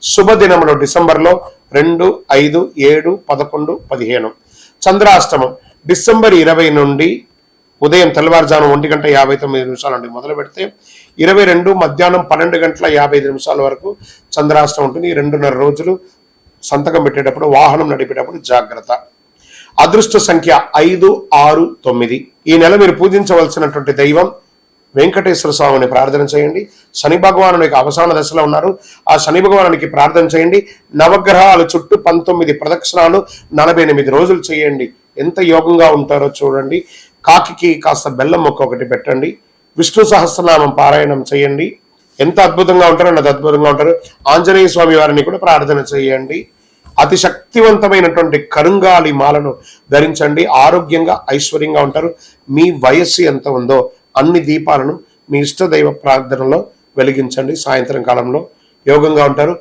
శుభదినములు డిసెంబర్లో 2, 5, 7, 11, 15. చంద్రాష్టమం డిసెంబర్ 20 నుండి ఉదయం తెల్లవారుజాము 1:59 నుండి మొదలు పెడితే 22 మధ్యాహ్నం 12:55 వరకు చంద్రాష్టమం ఉంటుంది. 2.5 రోజులు. సంతకం పెట్టేటప్పుడు, వాహనం నడిపేటప్పుడు జాగ్రత్త. అదృష్ట సంఖ్య 5, 6, 9. ఈ నెల మీరు పూజించవలసినటువంటి దైవం వెంకటేశ్వర స్వామిని ప్రార్థన చేయండి. శని భగవానునికి అవసాన దశలో ఉన్నారు. ఆ శని భగవానునికి ప్రార్థన చేయండి. నవగ్రహాల చుట్టూ 19 ప్రదక్షిణాలు 48 రోజులు చేయండి. ఎంత యోగంగా ఉంటారో చూడండి. కాకికి కాస్త బెల్లం మొక్క ఒకటి పెట్టండి. విష్ణు సహస్రనామం పారాయణం చేయండి. ఎంత అద్భుతంగా ఉంటారో అంత అద్భుతంగా ఉంటారు. ఆంజనేయ స్వామి వారిని కూడా ప్రార్థన చేయండి. అతి శక్తివంతమైనటువంటి కరుంగాలి మాలను ధరించండి. ఆరోగ్యంగా ఐశ్వర్యంగా ఉంటారు. మీ వయస్సు ఎంత ఉందో అన్ని దీపాలను మీ ఇష్టదైవ ప్రార్థనలో వెలిగించండి. సాయంత్రం కాలంలో యోగంగా ఉంటారు.